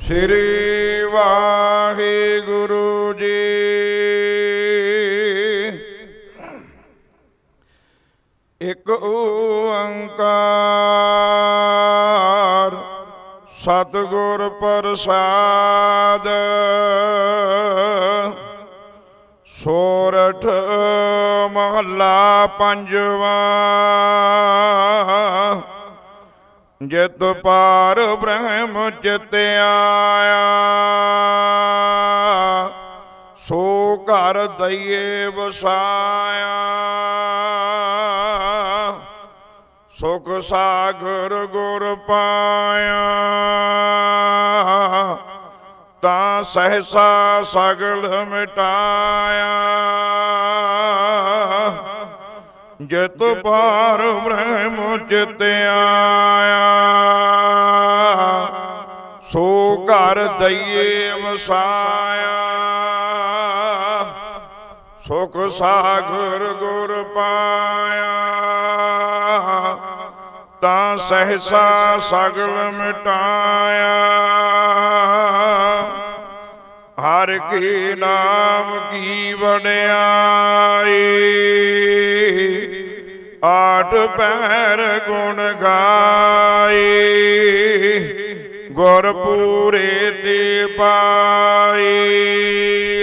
ਸ੍ਰੀ ਵਾਹਿਗੁਰੂ ਜੀ। ਇਕ ਓੰਕਾਰ ਸਤਿਗੁਰ ਪ੍ਰਸਾਦ। ਸੋਰਠ ਮਹੱਲਾ ਪੰਜਵਾਂ। ਜਿਤ ਪਾਰ ਬ੍ਰਹਮ ਚਿਤ ਆਇਆ, ਸੋ ਘਰ ਦਈਏ ਵਸਾਇਆ। ਸੁਖ ਸਾਗਰ ਗੁਰ ਪਾਇਆ, ਤਾਂ ਸਹਿਸਾ ਸਗਲ ਮਿਟਾਇਆ। ਜਿਤ ਪਾਰ ਬ੍ਰਹਮ ਚਿਤ ਆਇਆ, ਸੋ ਘਰ ਦਈਏ ਵਸਾਇਆ। ਸੁਖ ਸਾਗਰ ਗੁਰ ਪਾਇਆ, ਤਾਂ ਸਹਿਸਾ ਸਗਲ ਮਿਟਾਇਆ। ਹਰ ਕੀ ਨਾਮ ਕੀ ਵਡਿਆਈ, ਆਠ ਪਹਿਰ ਗੁਣ ਗਾਏ। ਗੁਰਪੂਰੇ ਤੇ ਪਾਈ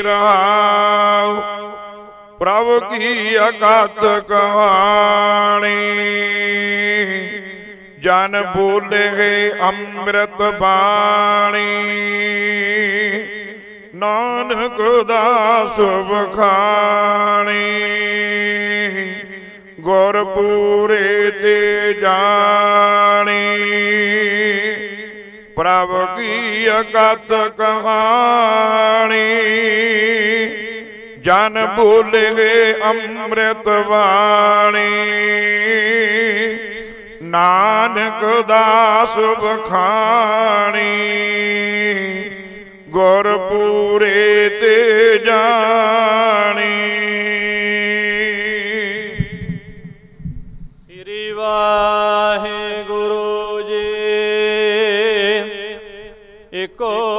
ਰਹਾਉ, ਪ੍ਰਭ ਕੀ ਅਕਥ ਕਹਾਣੀ। ਜਨ ਬੋਲੇ ਅੰਮ੍ਰਿਤ ਬਾਣੀ, ਨਾਨਕ ਦਾਸ ਵਖਾਣੀ। ਗੁਰਪੂਰੇ ਤੇ ਜਾਣੀ, ਪ੍ਰਭ ਕੀ ਅਕਥ ਕਹਾਣੀ। ਜਨ ਬੋਲੇ ਅੰਮ੍ਰਿਤ ਬਾਣੀ, ਨਾਨਕ ਦਾਸ ਵਖਾਣੀ। ਗੁਰਪੂਰੇ ਤੇ ਜਾਣੀ। ਸ੍ਰੀ ਵਾਹਿਗੁਰੂ ਜੀ। ਇਕ ਓੰਕਾਰ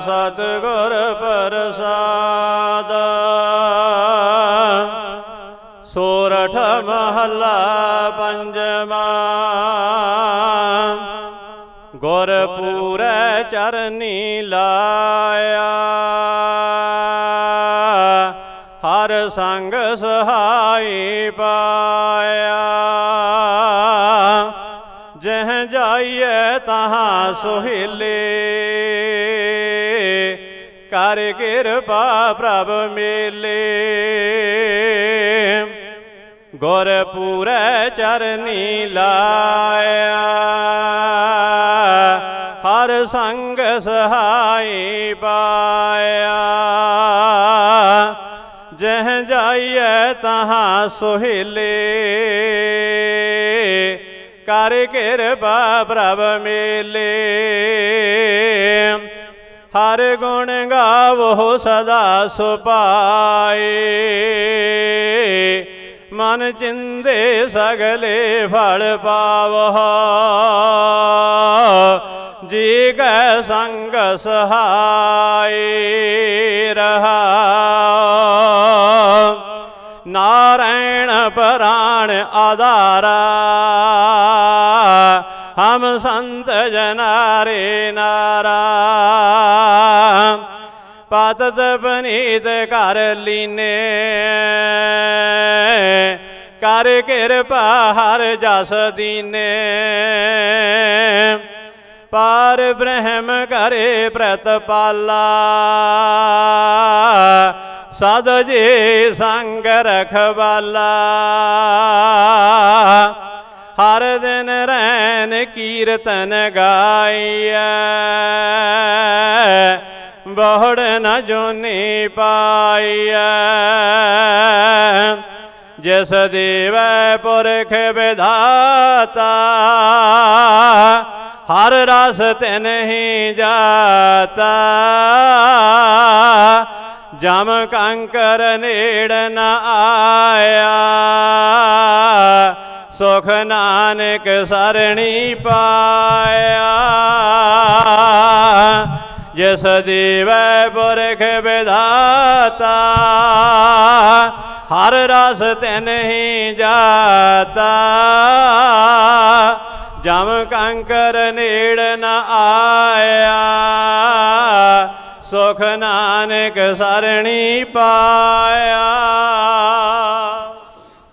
ਸਤਿਗੁਰ ਪ੍ਰਸਾਦ। ਸੋਰਠ ਮਹੱਲਾ ਪੰਜਵਾਂ। ਗੁਰਪੂਰੈ ਚਰਨੀ ਲਾਇਆ, ਹਰ ਸੰਗ ਸਹਾਈ ਪਾਇਆ। ਜਹ ਜਾਈਏ ਤਹਾਂ ਸੁਹੇਲੇ, ਕਰ ਕਿਰਪਾ ਪ੍ਰਭ ਮੇਲੇ। ਗੁਰਪੂਰੈ ਚਰਨੀ ਲਾਇਆ, ਹਰ ਸੰਗ ਸਹਾਈ ਪਾਇਆ। ਜਹ ਜਾਈਏ ਤਹਾਂ ਸੁਹੇਲੇ, ਕਰ ਕਿਰਪਾ ਪ੍ਰਭ ਮੇਲੇ। ਹਰ ਗੁਣ ਗਾਵੋ ਸਦਾ ਸੁਭਾਏ, ਮਨ ਚਿੰਦੇ ਸਗਲੇ ਫਲ ਪਾਵੋ। ਜੀ ਕੈ ਸੰਗ ਸਹਾਈ ਰਹਾਉ। ਨਾਰਾਇਣ ਪ੍ਰਾਣ ਆਧਾਰਾ, ਹਮ ਸੰਤ ਜਨਾਰੇ ਨਾਰਾ। ਪਤਿਤ ਪਨੀਤ ਕਰ ਲੀਨੇ, ਕਰ ਕਿਰਪਾ ਹਰ ਜਸ ਦੀਨੇ। ਪਾਰ ਬ੍ਰਹਮ ਕਰੇ ਪ੍ਰਤਪਾਲਾ, ਸਦ ਜੀ ਸੰਗ ਰਖਵਾਲਾ। ਹਰ ਦਿਨ ਰੈਨ ਕੀਰਤਨ ਗਾਈਐ, ਬਹੁੜ ਨ ਜੋਨੀ ਪਾਈਐ। ਜਿਸ ਦੇਵੈ ਪੁਰਖ ਵਿਧਾਤਾ, ਹਰ ਰਸ ਤਿਨਹਿ ਜਾਤਾ। ਜਮ ਕੰਕਰ ਨੇੜ ਨ ਆਇਆ, ਸੁਖ ਨਾਨਕ ਸਰਣੀ ਪਾਇਆ। ਜਿਸ ਦੀਵੈ ਪੁਰਖ ਵਿਧਾਤਾ ਹਰ ਰਸ ਤਿਨਹੀ ਜਾਤਾ। ਜਮ ਕੰਕਰ ਨੇੜ ਨ ਆਇਆ ਸੁਖ ਨਾਨਕ ਸਰਣੀ ਪਾਇਆ।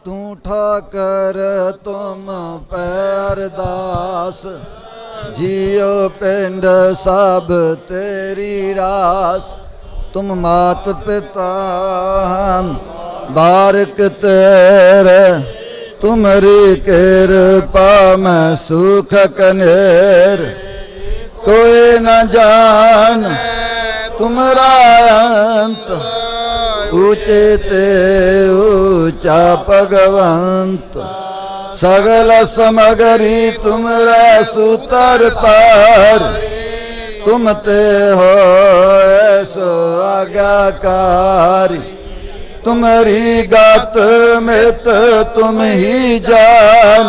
ਤੂੰ ਠਾਕਰ ਤੁਮ ਪੈਰਦਾਸ ਜਿਉ ਪਿੰਡ ਸਭ ਤੇਰੀ ਰਾਸ। ਤੁਮ ਮਾਤ ਪਿਤਾ ਹਮ ਬਾਰਕ ਤੇਰੇ ਤੁਮਰੀ ਕਿਰਪਾ ਮੈਂ ਸੁਖ ਕਨੇਰ। ਕੋਈ ਨ ਜਾਨ ਤੁਮਰਾ ਅੰਤ ऊंचे ते ऊंचा भगवंत। सगल समगरी तुमरा सुतर तार। तुम ते हो सो आज्ञाकारी। तुम्हारी गात मित तुम ही जान।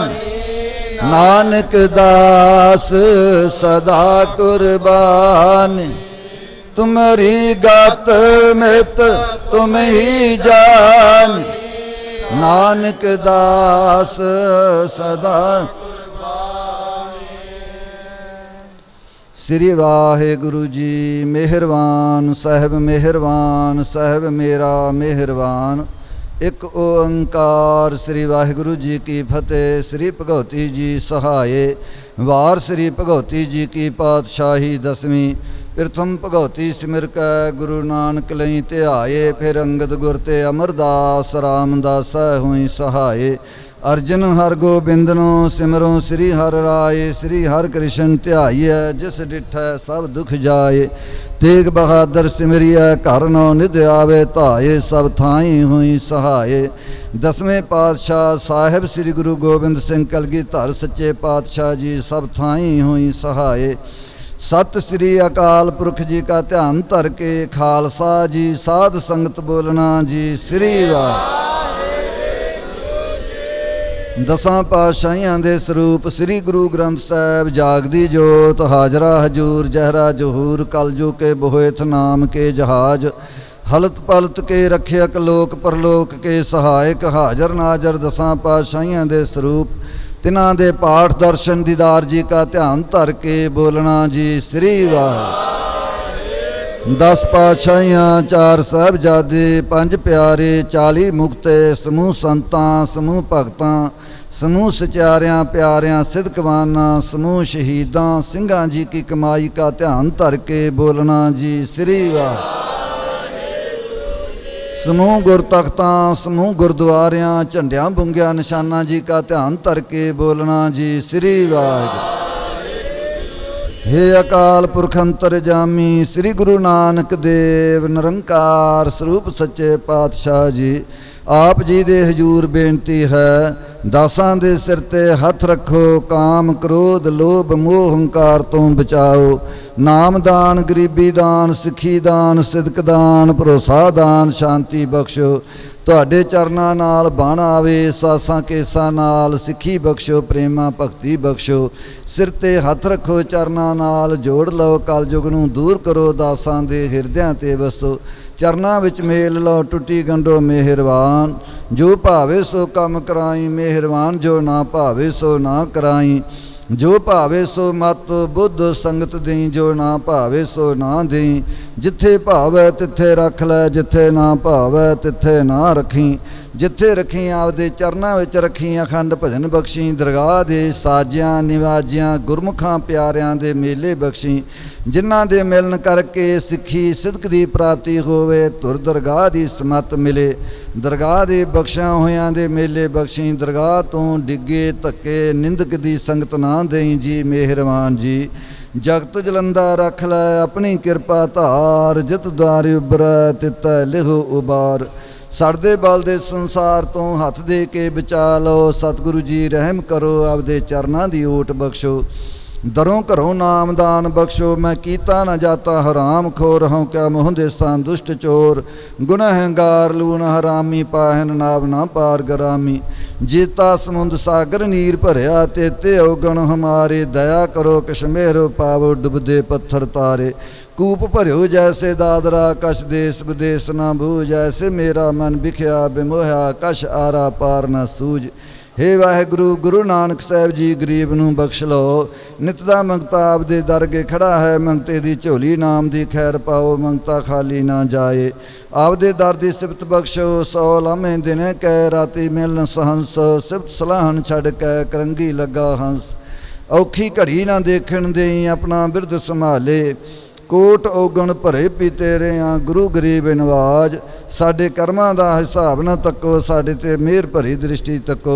नानक दास सदा कुर्बान। तुम्हारी गात मित तुम ही जान। नानक दास सदा। श्री वाहिगुरु जी मेहरबान साहब, मेहरबान साहब मेरा मेहरबान। एक ओंकार श्री वाहिगुरु जी की फतेह। श्री भगवती जी सहाय। वार श्री भगवती जी की पातशाही दसवीं। प्रथम भगवती सिमर कै गुरु नानक लई ध्याए। फिर अंगद गुर ते अमरदास रामदास हुई सहाय। अर्जन हर गोबिंदनो सिमरो श्री हर राय। श्री हर कृष्ण ध्याइए जिस डिठै सब दुख जाए। तेग बहादुर सिमरिया घर नौ निध आवे धाए। सब थाई हुई सहाय। दसवें पातशाह साहिब श्री गुरु गोबिंद सिंह कलगीधर सच्चे पातशाह जी सब थाई हुई सहाय। सत श्री अकाल पुरख जी का ध्यान धर के खालसा जी साध संगत बोलना जी। श्री वाहिगुरू। दसां पातशाहियां दे स्वरूप श्री गुरु ग्रंथ साहिब जागदी जोत। हाजरा हजूर जहरा जहूर कलजू के बोहेथ नाम के जहाज। हलत पलत के रक्षक लोक परलोक के सहायक। हाजर नाजर दसां पातशाहियां दे स्वरूप। तिन्हां दे पाठ दर्शन दीदार जी का ध्यान धर के बोलना जी। श्री वाहिगुरू। 10 पातशाहियां 4 साहिबजादे 5 प्यारे 40 मुक्ते। समूह संतां समूह भगतां समूह सचारियां प्यारियां सिद्धकवाना समूह शहीदां सिंघां जी की कमाई का ध्यान धर के बोलना जी। श्री वाहिगुरू। समूह गुरतख्तां समूह गुरुद्वारियां झंडियां बुंगिया निशाना जी का ध्यान धर के बोलना जी। श्री वाहिगुरू। हे अकाल पुरख अंतरजामी श्री गुरु नानक देव निरंकार स्वरूप सच्चे पातशाह जी आप जी दे हजूर बेनती है। दासां दे सिर ते हथ रखो। काम क्रोध लोभ मोह हंकार तो बचाओ। नाम दान गरीबी दान सिੱਖੀ दान सिदक दान भरोसा दान शांति बख्शो। ਤੁਹਾਡੇ ਚਰਨਾਂ ਨਾਲ ਬਣ ਆਵੇ ਸਾਸਾਂ ਕੇਸਾਂ ਨਾਲ। ਸਿੱਖੀ ਬਖਸ਼ੋ ਪ੍ਰੇਮਾ ਭਗਤੀ ਬਖਸ਼ੋ। ਸਿਰ ਤੇ ਹੱਥ ਰੱਖੋ ਚਰਨਾਂ ਨਾਲ ਜੋੜ ਲਓ। ਕਲਯੁਗ ਨੂੰ ਦੂਰ ਕਰੋ ਦਾਸਾਂ ਦੇ ਹਿਰਦਿਆਂ ਤੇ ਵਸੋ। ਚਰਨਾਂ ਵਿੱਚ ਮੇਲ ਲਓ ਟੁੱਟੀ ਗੰਢੋ ਮਿਹਰਬਾਨ। ਜੋ ਭਾਵੇ ਸੋ ਕੰਮ ਕਰਾਈ ਮਿਹਰਬਾਨ। ਜੋ ਨਾ ਭਾਵੇ ਸੋ ਨਾ ਕਰਾਈ। जो भावे सो मत बुद्ध संगत दें। जो ना भावे सो ना दें। जिथे भावे तिथे रख लै। जिथे ना भावे तिथे ना रखी। जिथे रखी आपदे चरनां विच रखी। अखंड भजन बख्शी दरगाह दे साजियां निवाजियां गुरमुखां प्यारियां दे मेले बख्शी। जिन्हां दे मिलन करके सिੱਖੀ सिदक दी प्राप्ति होवे। तुर दरगाह दी समत मिले। दरगाह दे बख्शियां होयां दे मेले बख्शी। दरगाह तो डिगे धक्के निंदक दी संगत ना दें जी मेहरबान जी। जगत जलंदा रख लै अपनी किरपा धार। जित द्वार उबरै तितै लिहो उबार। सड़दे बलदे संसार तो हथ दे के बचा लो। सतगुरु जी रहम करो आपदे चरनां दी ओट बख्शो। दरों घरों नाम दान बख्शो, मैं कीता न जाता हराम खोर हूँ, क्या मुँह दे स्थान दुष्ट चोर। गुनहगार लून हरामी, पाहन नाव ना पार गरामी। जीता समुंद सागर नीर भरिया, तेते अवगण हमारे, दया करो किश मेहरो पावो, डुबदे पत्थर तारे। कूप भरियो जैसे दादरा, कछ देश विदेश ना बूझ, ऐसे मेरा मन बिखया बिमोहा, कछ आरा पार न सूझ। हे वाहिगुरु गुरु नानक साहब जी गरीब नूं बख्श लो, नित दा मंगता आपदे दर अगे खड़ा है, मंगते दी झोली नाम दी खैर पाओ, मंगता खाली ना जाए। आपदे दर दी सिफत बख्शो, सौ लामे दिने कै, राती मिलन सहंस, सिफत सलाहन छड़ कै, करंगी लगा हंस। औखी घड़ी ना देखण देई, अपना बिरद संभाले, कोट औगण भरे पी तेरे आ, गुरु गरीब नवाज। साडे कर्मां दा हिसाब ना तको, साडे ते मेहर भरी दृष्टि तको।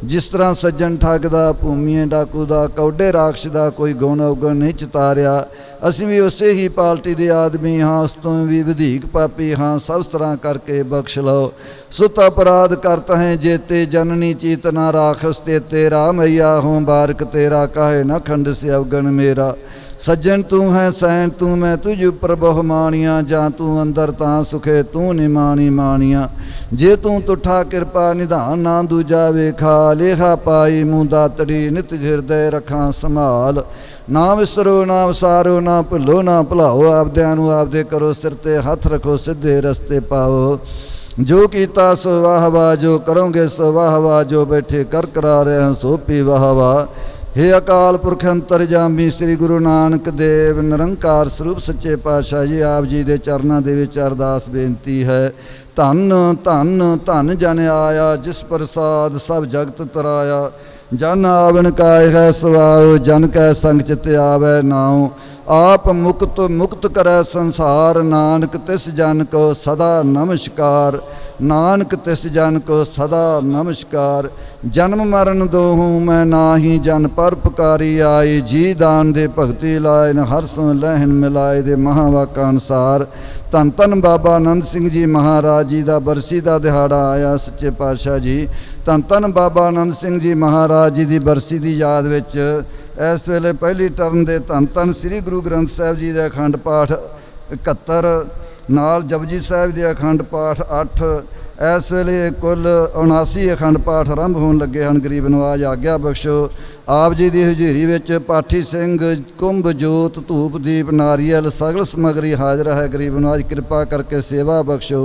जिस तरह सज्जन ठगदा, भूमिए डाकू दा, कौडे राक्ष दा कोई गुण अवगण नहीं चितारिया। असीं भी उसे ही पार्टी दे आदमी हाँ, उस तों भी वधीक पापी हाँ, सब तरह करके बख्श लो। सुत अपराध करत हैं जेते, जननी चीत ना राखस ते, तेरा मैया हों बारक तेरा, काहे न खंड से अवगण मेरा। सज्जन तू है सैन तू, मैं तुझ उपर बहु मानिया, जा तू अंदर तां सुखे तू निमानी मानिया। जे तू तुठा कृपा निधान, ना दूजा वेखा, लेखा पाई मूँ दातड़ी, नित हिरदय रखां संभाल। ना विसरो ना विसारो, ना भुलो ना भुलाओ, आपदिआं नूं आपदे करो सिर ते हथ रखो, सीधे रस्ते पाओ। जो कीता सो वाह वाह, जो करोगे सो वाह वाह, जो बैठे कर करा रहे हैं सो पी वाह वाह। हे अकाल पुरख अंतरजामी श्री गुरु नानक देव निरंकार स्वरूप सच्चे पातशाह जी, आप जी दे चरनां दे विच अरदास बेनती है। धन धन धन जन आया, जिस प्रसाद सब जगत तराया। जन आवन काय है सवाओ, जन कै संग चित आवै नाउ। आप मुक्त मुक्त करै संसार, नानक तिस जन को सदा नमस्कार। नानक तिस जन को सदा नमस्कार। जन्म मरण दोहूँ मैं नाही, जन पर पुकारी आई। जी दान दे भगति लाए, न हर सो लहन मिलाए दे महावाका अनुसार। धन धन बाबा आनंद सिंह जी महाराज जी का बरसी का दिहाड़ा आया। सच्चे पातशाह जी धन धन बाबा आनंद सिंह जी महाराज जी की बरसी की याद विच इस वेले पहली टर्न के धन धन श्री गुरु ग्रंथ साहब जी के अखंड पाठ 71 नाल जपजी साहब के अखंड पाठ 8। इस वेले कुल 79 अखंड पाठ आरंभ होने लगे हैं। गरीब नवाज आग्या बख्शो। आप जी की हजूरी विच पाठी सिंह कुंभ जोत धूप दीप नारियल सगल समगरी हाजिर है। गरीब नवाज कृपा करके सेवा बख्शो।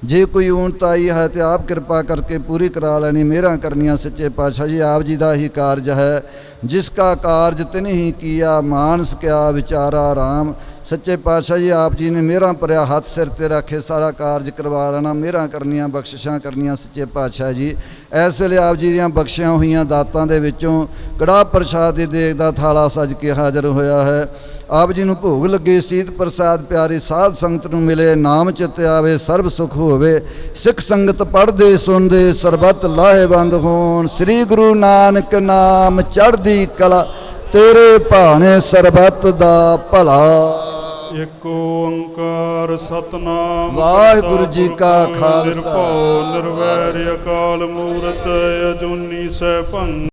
जे कोई ऊणत आई है तो आप कृपा करके पूरी करा लेनी, मेहरां करनियां। सच्चे पातशाह जी आप जी का ही कार्य है, जिसका कार्य तिन ही किया, मानस क्या विचारा राम। सच्चे पातशाह जी आप जी ने मेहरां भरिया हाथ सिर ते रखे, सारा कार्य करवा लेना, मेहरां करनियां, बख्शिशां करनियां। सच्चे पातशाह जी इस वेले आप जी दीआं बख्शियां होईयां दातां दे विचों कड़ाह प्रसाद दी देग दा थाला सज के हाज़र होया है। आप जी नूं भोग लगे सीत प्रसाद प्यारी साध संगत नूं मिले, नाम चित आवे सर्ब सुख होवे। सिख संगत पढ़दे सुनदे सरबत लाहेवंद होण। श्री गुरु नानक नाम चढ़दी कला, तेरे भाणे सरबत दा भला। एक ओंकार सतनाम वाहिगुरु जी का खालसा निरभਉ निरवैर अकाल मूरत अजूनी सैभੰ।